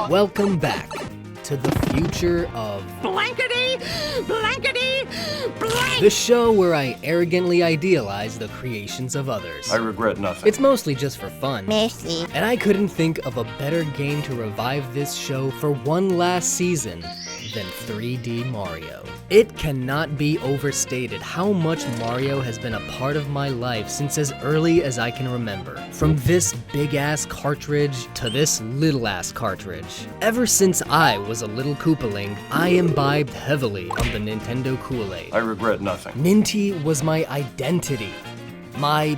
Welcome back to the future of blankety blank. The show where I arrogantly idealize the creations of others. I regret nothing. It's mostly just for fun. Merci. And I couldn't think of a better game to revive this show for one last season than 3D Mario. It cannot be overstated how much Mario has been a part of my life since as early as I can remember. From this big-ass cartridge to this little-ass cartridge. Ever since I was a little Koopaling, I imbibed heavily on the Nintendo Kool-Aid. I regret nothing. Ninty was my identity. My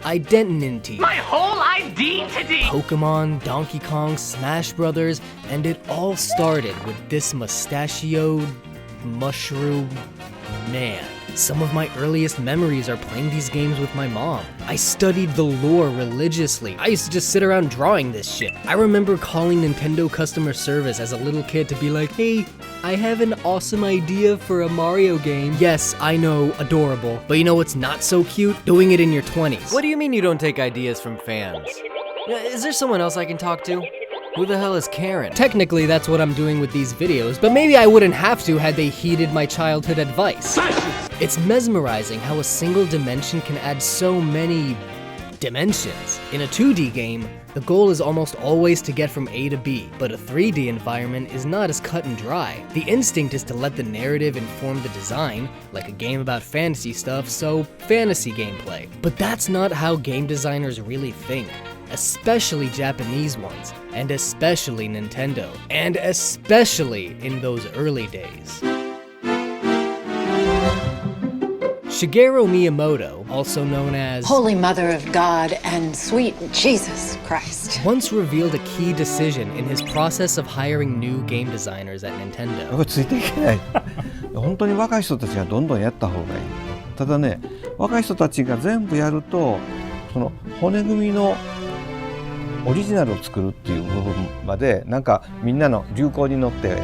identity. My whole identity. Pokemon, Donkey Kong, Smash Brothers, and it all started with this mustachioed mushroom man. Some of my earliest memories are playing these games with my mom. I studied the lore religiously. I used to just sit around drawing this shit. I remember calling Nintendo customer service as a little kid to be like, hey, I have an awesome idea for a Mario game. Yes, I know, adorable. But you know what's not so cute? Doing it in your 20s. What do you mean you don't take ideas from fans? Is there someone else I can talk to? Who the hell is Karen? Technically, that's what I'm doing with these videos, but maybe I wouldn't have to had they heeded my childhood advice. It's mesmerizing how a single dimension can add so many dimensions. In a 2D game, the goal is almost always to get from A to B, but a 3D environment is not as cut and dry. The instinct is to let the narrative inform the design, like a game about fantasy stuff, so fantasy gameplay. But that's not how game designers really think. Especially Japanese ones, and especially Nintendo, and especially in those early days. Shigeru Miyamoto, also known as Holy Mother of God and sweet Jesus Christ, once revealed a key decision in his process of hiring new game designers at Nintendo. ついていけない。本当に若い人たちがどんどんやった方がいい。ただね、若い人たちが全部やると、その骨組みのオリジナルを作るっていう部分までなんかみんなの流行に乗って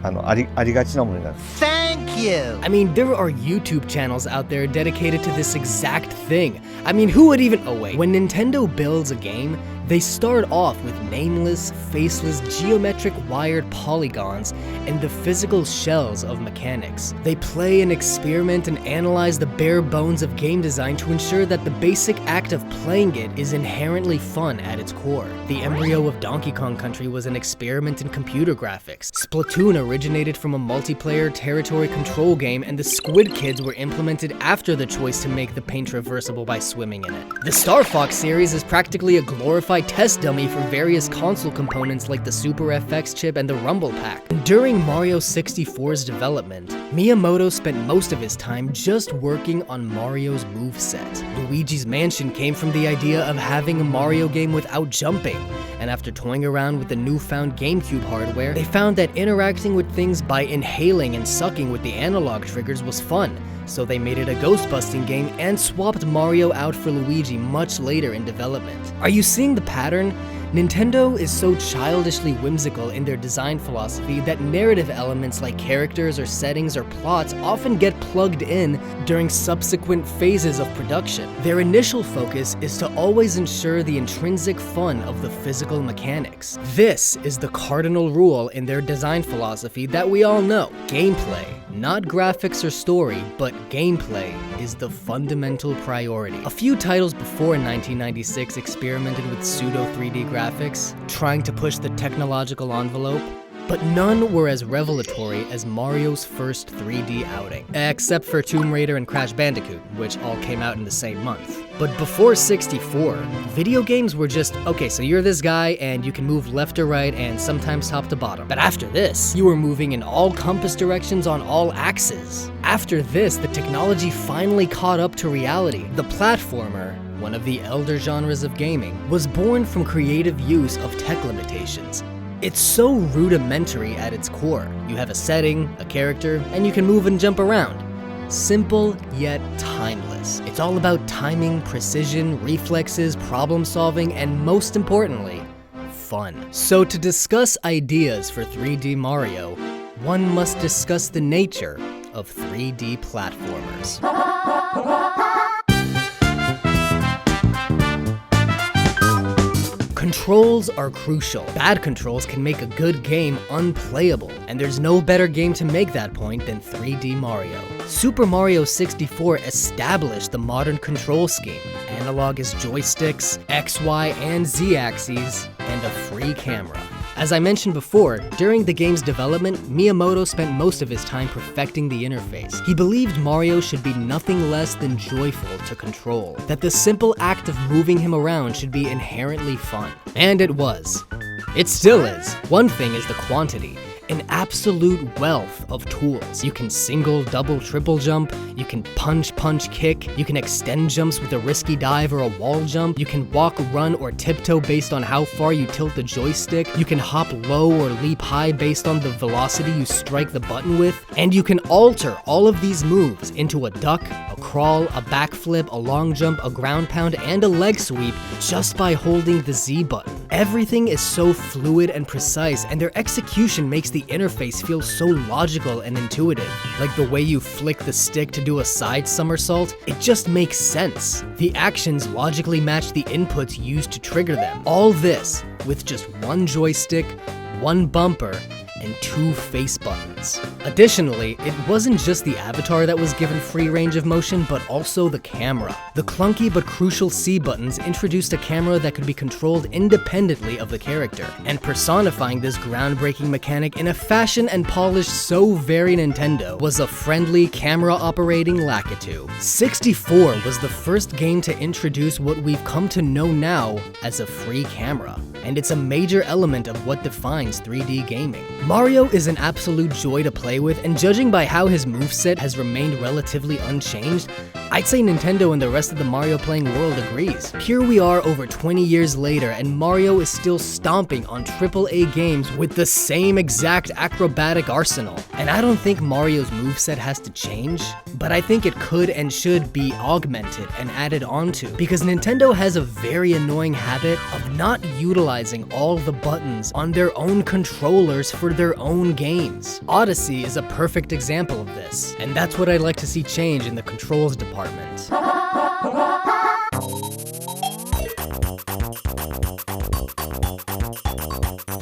ありがちなものになる。Thank you. I mean, there are YouTube channels out there dedicated to this exact thing. I mean, who would even... Oh wait, when Nintendo builds a game, they start off with nameless, faceless, geometric wired polygons and the physical shells of mechanics. They play and experiment and analyze the bare bones of game design to ensure that the basic act of playing it is inherently fun at its core. The embryo of Donkey Kong Country was an experiment in computer graphics. Splatoon originated from a multiplayer territory control game, and the Squid Kids were implemented after the choice to make the paint traversable by swimming in it. The Star Fox series is practically a glorified test dummy for various console components like the Super FX chip and the Rumble Pack. During Mario 64's development, Miyamoto spent most of his time just working on Mario's moveset. Luigi's Mansion came from the idea of having a Mario game without jumping, and after toying around with the newfound GameCube hardware, they found that interacting with things by inhaling and sucking with the analog triggers was fun. So they made it a ghost-busting game and swapped Mario out for Luigi much later in development. Are you seeing the pattern? Nintendo is so childishly whimsical in their design philosophy that narrative elements like characters or settings or plots often get plugged in during subsequent phases of production. Their initial focus is to always ensure the intrinsic fun of the physical mechanics. This is the cardinal rule in their design philosophy that we all know. Gameplay, not graphics or story, but gameplay is the fundamental priority. A few titles before 1996 experimented with pseudo 3D graphics, trying to push the technological envelope, but none were as revelatory as Mario's first 3D outing, except for Tomb Raider and Crash Bandicoot, which all came out in the same month. But before 64, video games were just, okay, so you're this guy and you can move left to right and sometimes top to bottom. But after this, you were moving in all compass directions on all axes. After this, the technology finally caught up to reality. The platformer, one of the elder genres of gaming, was born from creative use of tech limitations. It's so rudimentary at its core. You have a setting, a character, and you can move and jump around. Simple, yet timeless. It's all about timing, precision, reflexes, problem solving, and most importantly, fun. So to discuss ideas for 3D Mario, one must discuss the nature of 3D platformers. Controls are crucial. Bad controls can make a good game unplayable, and there's no better game to make that point than 3D Mario. Super Mario 64 established the modern control scheme. Analog is joysticks, X, Y, and Z axes, and a free camera. As I mentioned before, during the game's development, Miyamoto spent most of his time perfecting the interface. He believed Mario should be nothing less than joyful to control, that the simple act of moving him around should be inherently fun. And it was. It still is. One thing is the quantity. An absolute wealth of tools. You can single, double, triple jump, you can punch, kick, you can extend jumps with a risky dive or a wall jump, you can walk, run, or tiptoe based on how far you tilt the joystick, you can hop low or leap high based on the velocity you strike the button with, and you can alter all of these moves into a duck, a crawl, a backflip, a long jump, a ground pound, and a leg sweep just by holding the Z button. Everything is so fluid and precise, and their execution makes the interface feel so logical and intuitive. Like the way you flick the stick to do a side somersault, it just makes sense. The actions logically match the inputs used to trigger them. All this with just one joystick, one bumper, and 2 face buttons. Additionally, it wasn't just the avatar that was given free range of motion, but also the camera. The clunky but crucial C buttons introduced a camera that could be controlled independently of the character, and personifying this groundbreaking mechanic in a fashion and polish so very Nintendo was a friendly camera operating Lakitu. 64 was the first game to introduce what we've come to know now as a free camera, and it's a major element of what defines 3D gaming. Mario is an absolute joy to play with, and judging by how his moveset has remained relatively unchanged, I'd say Nintendo and the rest of the Mario playing world agrees. Here we are over 20 years later, and Mario is still stomping on AAA games with the same exact acrobatic arsenal. And I don't think Mario's moveset has to change, but I think it could and should be augmented and added onto, because Nintendo has a very annoying habit of not utilizing all the buttons on their own controllers for their own games. Odyssey is a perfect example of this, and that's what I'd like to see change in the controls department.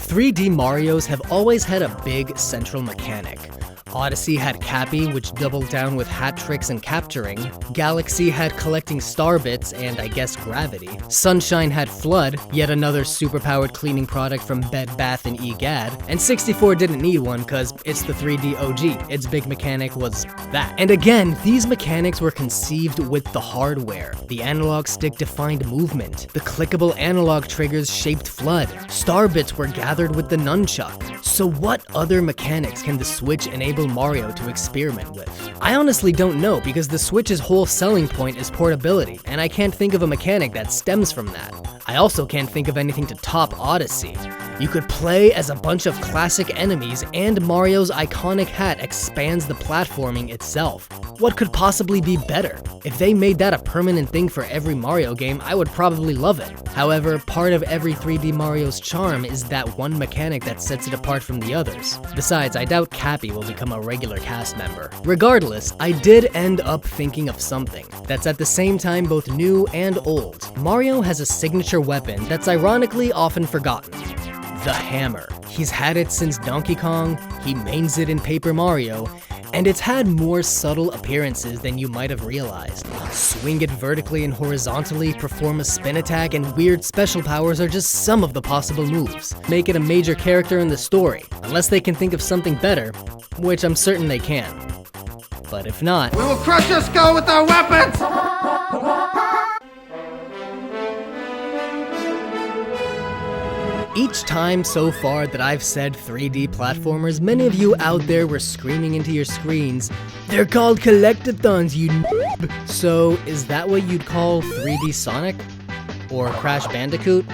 3D Marios have always had a big central mechanic. Odyssey had Cappy, which doubled down with hat tricks and capturing. Galaxy had collecting star bits and, I guess, gravity. Sunshine had Flood, yet another superpowered cleaning product from Bed Bath & Egad. And 64 didn't need one, cause it's the 3D OG. Its big mechanic was that. And again, these mechanics were conceived with the hardware. The analog stick defined movement. The clickable analog triggers shaped Flood. Star bits were gathered with the nunchuck. So what other mechanics can the Switch enable Mario to experiment with? I honestly don't know, because the Switch's whole selling point is portability, and I can't think of a mechanic that stems from that. I also can't think of anything to top Odyssey. You could play as a bunch of classic enemies, and Mario's iconic hat expands the platforming itself. What could possibly be better? If they made that a permanent thing for every Mario game, I would probably love it. However, part of every 3D Mario's charm is that one mechanic that sets it apart from the others. Besides, I doubt Cappy will become a regular cast member. Regardless, I did end up thinking of something that's at the same time both new and old. Mario has a signature weapon that's ironically often forgotten. The hammer. He's had it since Donkey Kong, he mains it in Paper Mario, and it's had more subtle appearances than you might have realized. Swing it vertically and horizontally, perform a spin attack, and weird special powers are just some of the possible moves. Make it a major character in the story, unless they can think of something better, which I'm certain they can. But if not, we will crush your skull with our weapons! Each time so far that I've said 3D platformers, many of you out there were screaming into your screens, "They're called Collectathons, you noob!" So, is that what you'd call 3D Sonic? Or Crash Bandicoot?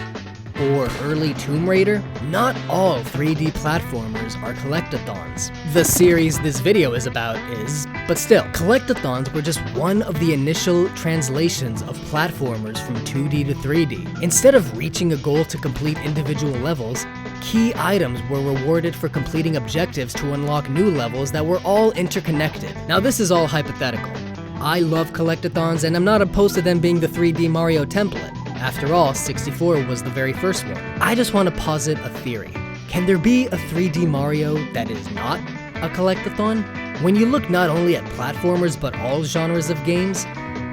Or early Tomb Raider? Not all 3D platformers are Collectathons. The series this video is about is, but still, Collectathons were just one of the initial translations of platformers from 2D to 3D. Instead of reaching a goal to complete individual levels, key items were rewarded for completing objectives to unlock new levels that were all interconnected. Now this is all hypothetical. I love Collectathons and I'm not opposed to them being the 3D Mario template. After all, 64 was the very first one. I just want to posit a theory. Can there be a 3D Mario that is not a collectathon? When you look not only at platformers but all genres of games,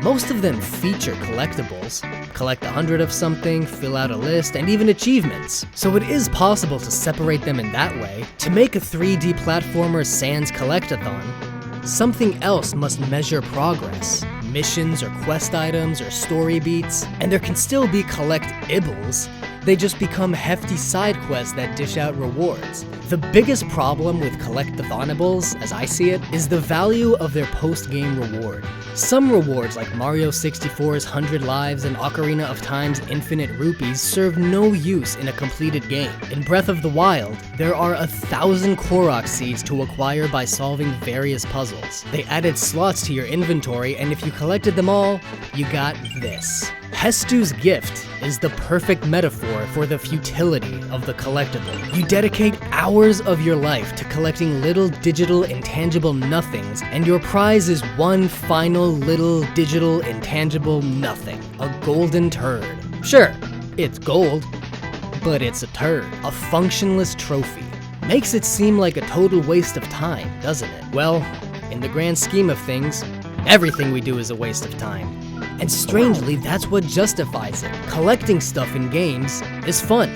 most of them feature collectibles. Collect 100 of something, fill out a list, and even achievements. So it is possible to separate them in that way. To make a 3D platformer sans collectathon, something else must measure progress. Missions or quest items or story beats, and there can still be collect-ibles. They just become hefty side quests that dish out rewards. The biggest problem with collectathonables, as I see it, is the value of their post-game reward. Some rewards like Mario 64's 100 Lives and Ocarina of Time's Infinite Rupees serve no use in a completed game. In Breath of the Wild, there are 1,000 Korok seeds to acquire by solving various puzzles. They added slots to your inventory, and if you collected them all, you got this. Hestu's gift is the perfect metaphor for the futility of the collectible. You dedicate hours of your life to collecting little digital intangible nothings, and your prize is one final little digital intangible nothing, a golden turd. Sure, it's gold, but it's a turd, a functionless trophy. Makes it seem like a total waste of time, doesn't it? Well, in the grand scheme of things, everything we do is a waste of time. And strangely, that's what justifies it. Collecting stuff in games is fun,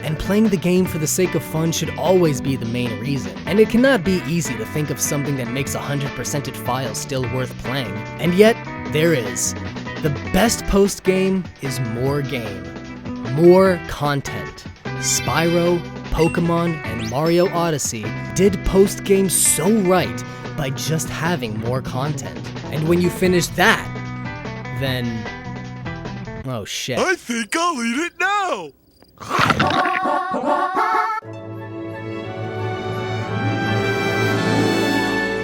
and playing the game for the sake of fun should always be the main reason. And it cannot be easy to think of something that makes a 100%ed file still worth playing. And yet, there is. The best post-game is more game. More content. Spyro, Pokemon, and Mario Odyssey did post-game so right by just having more content. And when you finish that, then... oh shit. I think I'll eat it now!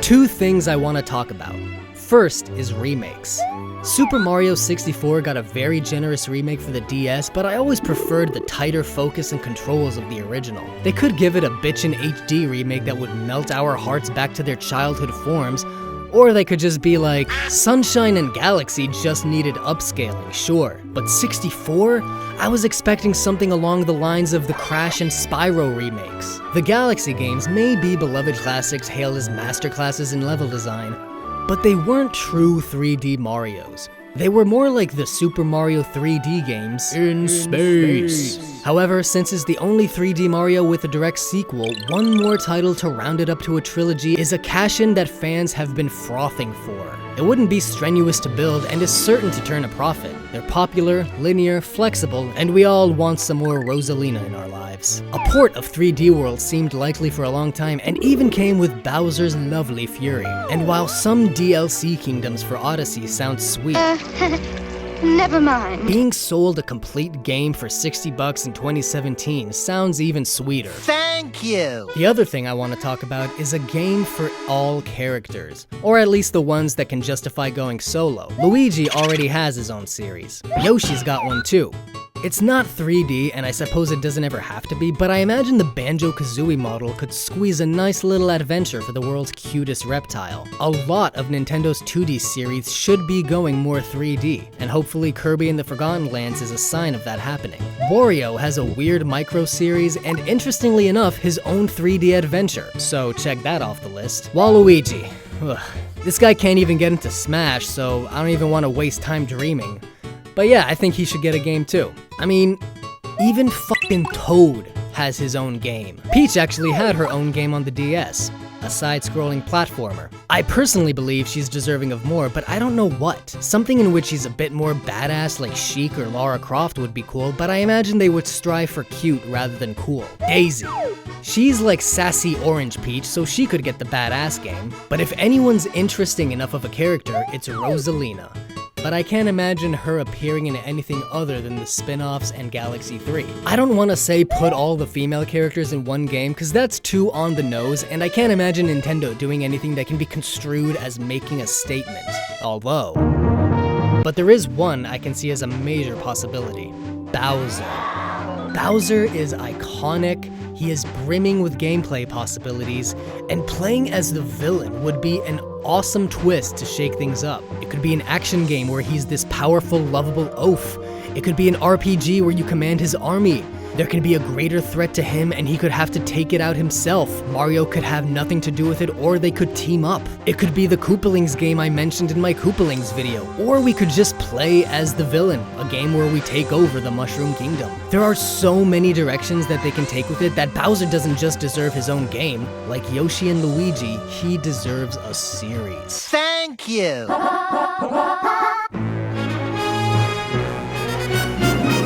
Two things I want to talk about. First is remakes. Super Mario 64 got a very generous remake for the DS, but I always preferred the tighter focus and controls of the original. They could give it a bitchin' HD remake that would melt our hearts back to their childhood forms, or they could just be like, Sunshine and Galaxy just needed upscaling, sure, but 64? I was expecting something along the lines of the Crash and Spyro remakes. The Galaxy games may be beloved classics hailed as masterclasses in level design, but they weren't true 3D Marios. They were more like the Super Mario 3D games in space. However, since it's the only 3D Mario with a direct sequel, one more title to round it up to a trilogy is a cash-in that fans have been frothing for. It wouldn't be strenuous to build and is certain to turn a profit. They're popular, linear, flexible, and we all want some more Rosalina in our lives. A port of 3D World seemed likely for a long time and even came with Bowser's lovely Fury. And while some DLC kingdoms for Odyssey sound sweet, never mind. Being sold a complete game for $60 in 2017 sounds even sweeter. Thank you. The other thing I want to talk about is a game for all characters, or at least the ones that can justify going solo. Luigi already has his own series. Yoshi's got one too. It's not 3D, and I suppose it doesn't ever have to be, but I imagine the Banjo-Kazooie model could squeeze a nice little adventure for the world's cutest reptile. A lot of Nintendo's 2D series should be going more 3D, and hopefully Kirby and the Forgotten Lands is a sign of that happening. Wario has a weird micro-series, and interestingly enough, his own 3D adventure, so check that off the list. Waluigi. Ugh. This guy can't even get into Smash, so I don't even want to waste time dreaming. But yeah, I think he should get a game too. I mean, even fucking Toad has his own game. Peach actually had her own game on the DS, a side-scrolling platformer. I personally believe she's deserving of more, but I don't know what. Something in which she's a bit more badass like Sheik or Lara Croft would be cool, but I imagine they would strive for cute rather than cool. Daisy. She's like sassy Orange Peach, so she could get the badass game. But if anyone's interesting enough of a character, it's Rosalina. But I can't imagine her appearing in anything other than the spin-offs and Galaxy 3. I don't want to say put all the female characters in one game, cause that's too on the nose, and I can't imagine Nintendo doing anything that can be construed as making a statement. Although... but there is one I can see as a major possibility. Bowser. Bowser is iconic, he is brimming with gameplay possibilities, and playing as the villain would be an awesome twist to shake things up. It could be an action game where he's this powerful, lovable oaf, It could be an RPG where you command his army. There could be a greater threat to him and he could have to take it out himself. Mario could have nothing to do with it, or they could team up. It could be the Koopalings game I mentioned in my Koopalings video. Or we could just play as the villain, a game where we take over the Mushroom Kingdom. There are so many directions that they can take with it that Bowser doesn't just deserve his own game. Like Yoshi and Luigi, he deserves a series. Thank you.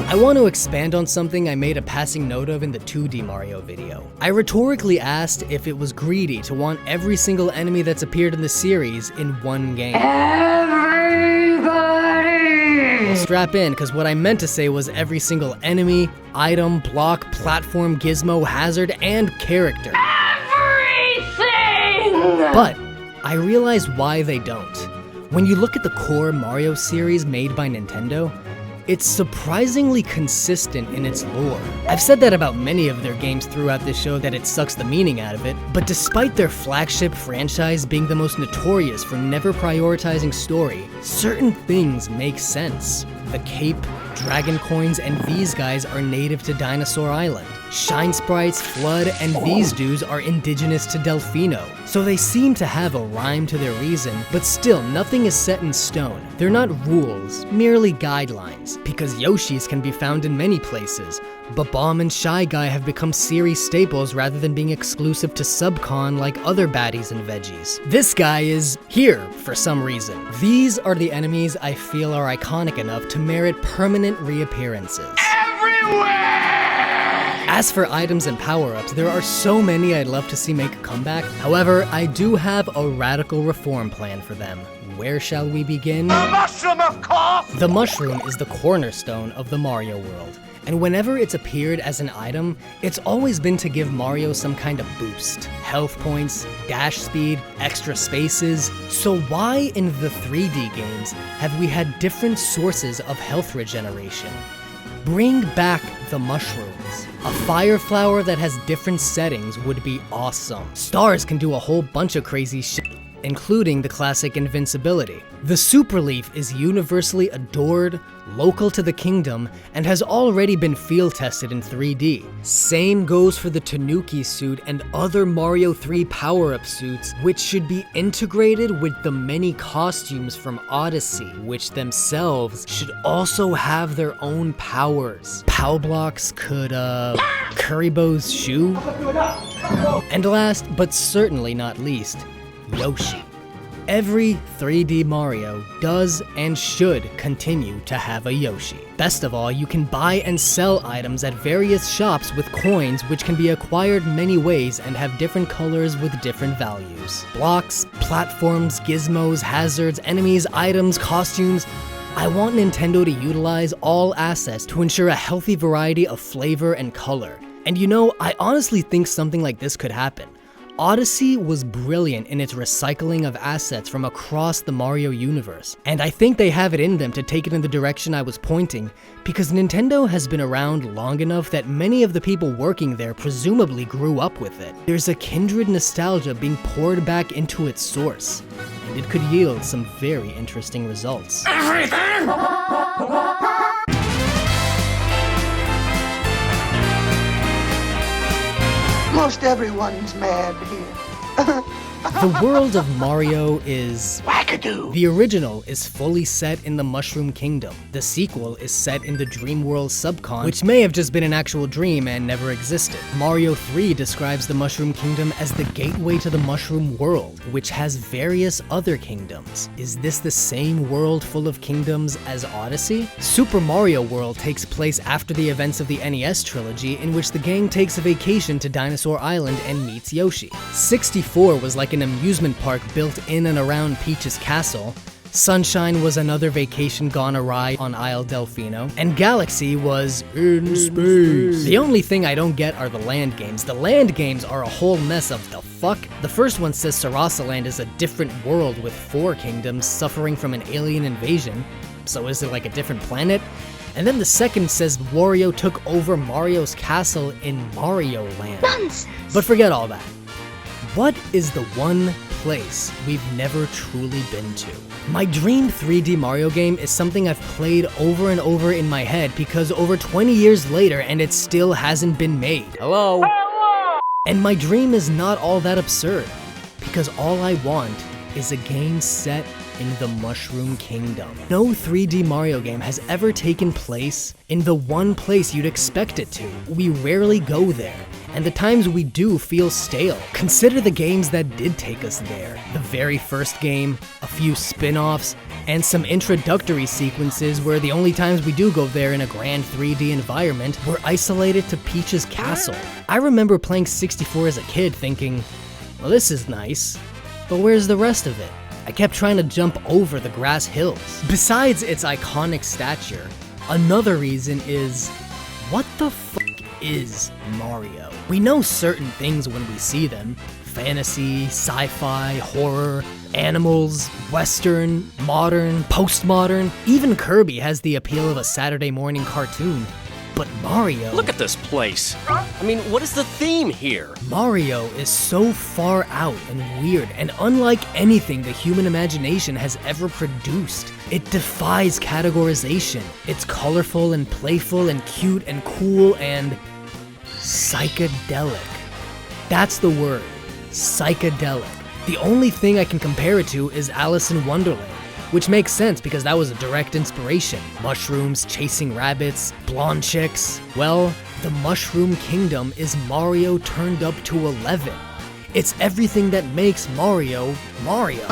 I want to expand on something I made a passing note of in the 2D Mario video. I rhetorically asked if it was greedy to want every single enemy that's appeared in the series in one game. Everybody! Well, strap in, because what I meant to say was every single enemy, item, block, platform, gizmo, hazard, and character. Everything! But I realized why they don't. When you look at the core Mario series made by Nintendo, it's surprisingly consistent in its lore. I've said that about many of their games throughout this show, that it sucks the meaning out of it, but despite their flagship franchise being the most notorious for never prioritizing story, certain things make sense. The cape, dragon coins, and these guys are native to Dinosaur Island. Shine Sprites, Flood, and these dudes are indigenous to Delfino. So they seem to have a rhyme to their reason, but still nothing is set in stone. They're not rules, merely guidelines, because Yoshis can be found in many places. But Bomb and Shy Guy have become series staples rather than being exclusive to Subcon like other baddies and veggies. This guy is here for some reason. These are the enemies I feel are iconic enough to merit permanent reappearances. As for items and power-ups, there are so many I'd love to see make a comeback. However, I do have a radical reform plan for them. Where shall we begin? The mushroom, of course! The mushroom is the cornerstone of the Mario world, and whenever it's appeared as an item, it's always been to give Mario some kind of boost. Health points, dash speed, extra spaces. So why in the 3D games have we had different sources of health regeneration? Bring back the mushrooms. A fire flower that has different settings would be awesome. Stars can do a whole bunch of crazy shit, including the classic invincibility. The Super Leaf is universally adored, local to the kingdom, and has already been field tested in 3D. Same goes for the Tanuki suit and other Mario 3 power-up suits, which should be integrated with the many costumes from Odyssey, which themselves should also have their own powers. Pow Blocks could, Kuribo's shoe? And last, but certainly not least, Yoshi. Every 3D Mario does and should continue to have a Yoshi. Best of all, you can buy and sell items at various shops with coins which can be acquired many ways and have different colors with different values. Blocks, platforms, gizmos, hazards, enemies, items, costumes. I want Nintendo to utilize all assets to ensure a healthy variety of flavor and color. And you know, I honestly think something like this could happen. Odyssey was brilliant in its recycling of assets from across the Mario universe, and I think they have it in them to take it in the direction I was pointing, because Nintendo has been around long enough that many of the people working there presumably grew up with it. There's a kindred nostalgia being poured back into its source, and it could yield some very interesting results. Everything! Most everyone's mad here. The world of Mario is Wackadoo! The original is fully set in the Mushroom Kingdom. The sequel is set in the Dream World Subcon, which may have just been an actual dream and never existed. Mario 3 describes the Mushroom Kingdom as the gateway to the Mushroom World, which has various other kingdoms. Is this the same world full of kingdoms as Odyssey? Super Mario World takes place after the events of the NES trilogy, in which the gang takes a vacation to Dinosaur Island and meets Yoshi. 64 was like an amusement park built in and around Peach's castle. Sunshine was another vacation gone awry on Isle Delfino, and Galaxy was in space. The only thing I don't get are the land games. The land games are a whole mess of the fuck. The first one says Sarasaland is a different world with 4 kingdoms suffering from an alien invasion. So is it like a different planet? And then the second says Wario took over Mario's castle in Mario Land. Nonsense! But forget all that. What is the one place we've never truly been to? My dream 3D Mario game is something I've played over and over in my head because over 20 years later and it still hasn't been made. Hello? And my dream is not all that absurd, because all I want is a game set in the Mushroom Kingdom. No 3D Mario game has ever taken place in the one place you'd expect it to. We rarely go there, and the times we do feel stale. Consider the games that did take us there. The very first game, a few spin-offs, and some introductory sequences where the only times we do go there in a grand 3D environment we're isolated to Peach's castle. I remember playing 64 as a kid thinking, well, this is nice, but where's the rest of it? I kept trying to jump over the grass hills. Besides its iconic stature, another reason is, what the fuck is Mario? We know certain things when we see them. Fantasy, sci-fi, horror, animals, western, modern, postmodern. Even Kirby has the appeal of a Saturday morning cartoon. But Mario... Look at this place. I mean, what is the theme here? Mario is so far out and weird and unlike anything the human imagination has ever produced. It defies categorization. It's colorful and playful and cute and cool and... psychedelic. That's the word. Psychedelic. The only thing I can compare it to is Alice in Wonderland, which makes sense because that was a direct inspiration. Mushrooms, chasing rabbits, blonde chicks. Well, the Mushroom Kingdom is Mario turned up to 11. It's everything that makes Mario, Mario.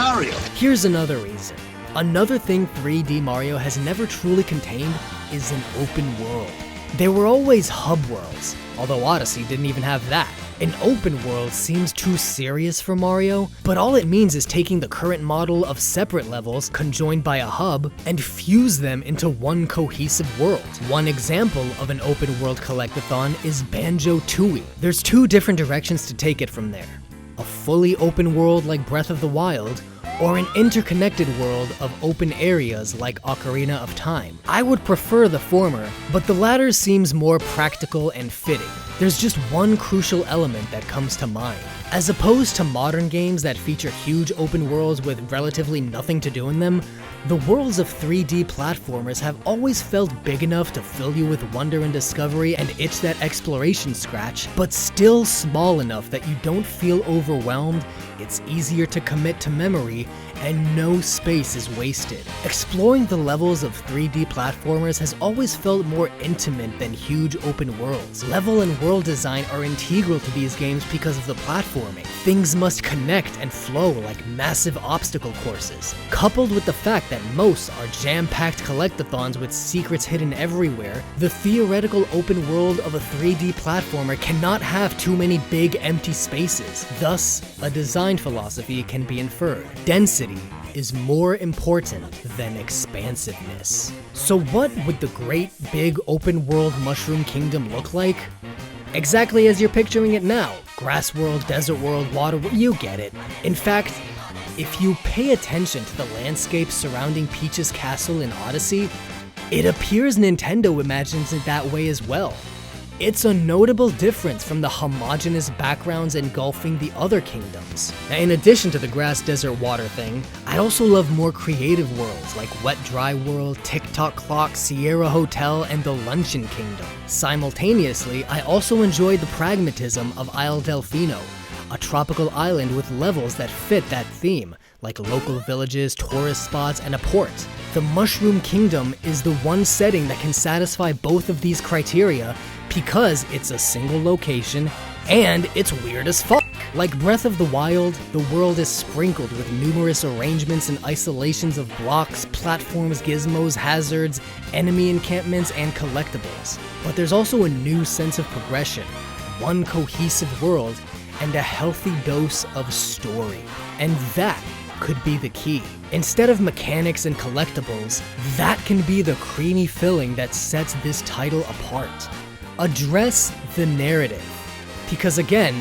Here's another reason. Another thing 3D Mario has never truly contained is an open world. There were always hub worlds, although Odyssey didn't even have that. An open world seems too serious for Mario, but all it means is taking the current model of separate levels conjoined by a hub and fuse them into one cohesive world. One example of an open world collectathon is Banjo-Tooie. There's two different directions to take it from there. A fully open world like Breath of the Wild, or an interconnected world of open areas like Ocarina of Time. I would prefer the former, but the latter seems more practical and fitting. There's just one crucial element that comes to mind. As opposed to modern games that feature huge open worlds with relatively nothing to do in them, the worlds of 3D platformers have always felt big enough to fill you with wonder and discovery and itch that exploration scratch, but still small enough that you don't feel overwhelmed, it's easier to commit to memory, and no space is wasted. Exploring the levels of 3D platformers has always felt more intimate than huge open worlds. Level and world design are integral to these games because of the platforming. Things must connect and flow like massive obstacle courses. Coupled with the fact that most are jam-packed collectathons with secrets hidden everywhere, the theoretical open world of a 3D platformer cannot have too many big empty spaces. Thus, a design philosophy can be inferred. Density is more important than expansiveness. So what would the great big open world Mushroom Kingdom look like? Exactly as you're picturing it now. Grass world, desert world, water world, you get it. In fact, if you pay attention to the landscape surrounding Peach's castle in Odyssey, it appears Nintendo imagines it that way as well. It's a notable difference from the homogeneous backgrounds engulfing the other kingdoms. Now, in addition to the grass, desert, water thing, I also love more creative worlds like Wet Dry World, Tick-Tock Clock, Sierra Hotel, and the Luncheon Kingdom. Simultaneously, I also enjoy the pragmatism of Isle Delfino, a tropical island with levels that fit that theme, like local villages, tourist spots, and a port. The Mushroom Kingdom is the one setting that can satisfy both of these criteria because it's a single location and it's weird as fuck. Like Breath of the Wild, the world is sprinkled with numerous arrangements and isolations of blocks, platforms, gizmos, hazards, enemy encampments, and collectibles. But there's also a new sense of progression, one cohesive world, and a healthy dose of story. And that could be the key. Instead of mechanics and collectibles, that can be the creamy filling that sets this title apart. Address the narrative. Because again,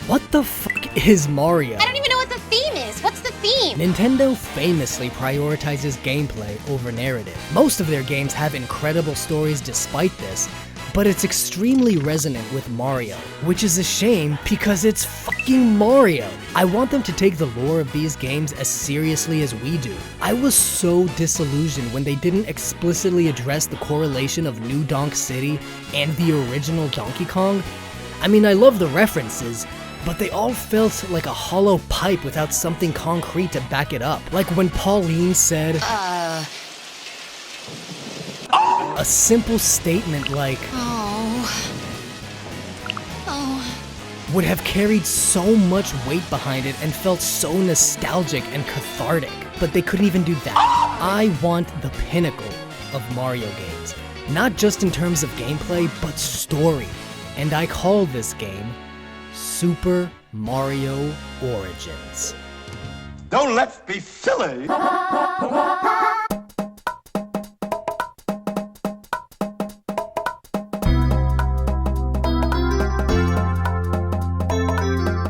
what the fuck is Mario? I don't even know what the theme is. What's the theme? Nintendo famously prioritizes gameplay over narrative. Most of their games have incredible stories despite this, but it's extremely resonant with Mario, which is a shame because it's fucking Mario. I want them to take the lore of these games as seriously as we do. I was so disillusioned when they didn't explicitly address the correlation of New Donk City and the original Donkey Kong. I mean, I love the references, but they all felt like a hollow pipe without something concrete to back it up. Like when Pauline said, a simple statement like, would have carried so much weight behind it and felt so nostalgic and cathartic, but they couldn't even do that. I want the pinnacle of Mario games, not just in terms of gameplay, but story, and I call this game Super Mario Origins. Don't let's be silly.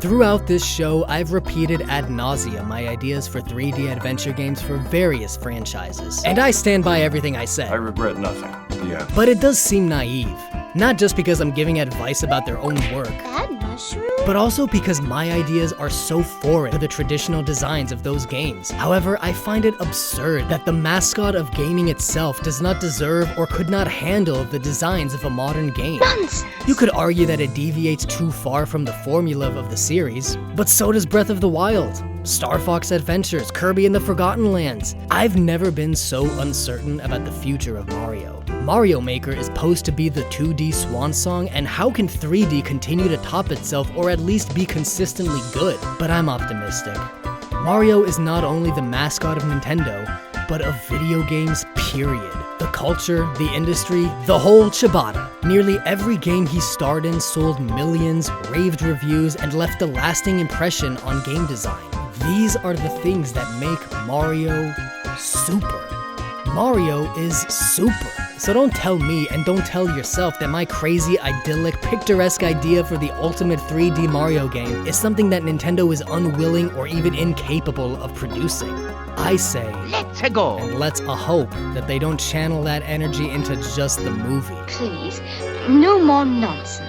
Throughout this show, I've repeated ad nauseum my ideas for 3D adventure games for various franchises, and I stand by everything I said. I regret nothing. Yeah. But it does seem naive, not just because I'm giving advice about their own work, That mushroom? but also because my ideas are so foreign to the traditional designs of those games. However, I find it absurd that the mascot of gaming itself does not deserve or could not handle the designs of a modern game. Nonsense. You could argue that it deviates too far from the formula of the series, but so does Breath of the Wild, Star Fox Adventures, Kirby and the Forgotten Lands. I've never been so uncertain about the future of Mario. Mario Maker is supposed to be the 2D swan song, and how can 3D continue to top itself or at least be consistently good? But I'm optimistic. Mario is not only the mascot of Nintendo, but of video games, period. The culture, the industry, the whole ciabatta. Nearly every game he starred in sold millions, raved reviews, and left a lasting impression on game design. These are the things that make Mario super. Mario is super. So don't tell me and don't tell yourself that my crazy, idyllic, picturesque idea for the ultimate 3D Mario game is something that Nintendo is unwilling or even incapable of producing. I say, Let's go. and let's hope that they don't channel that energy into just the movie. Please, no more nonsense.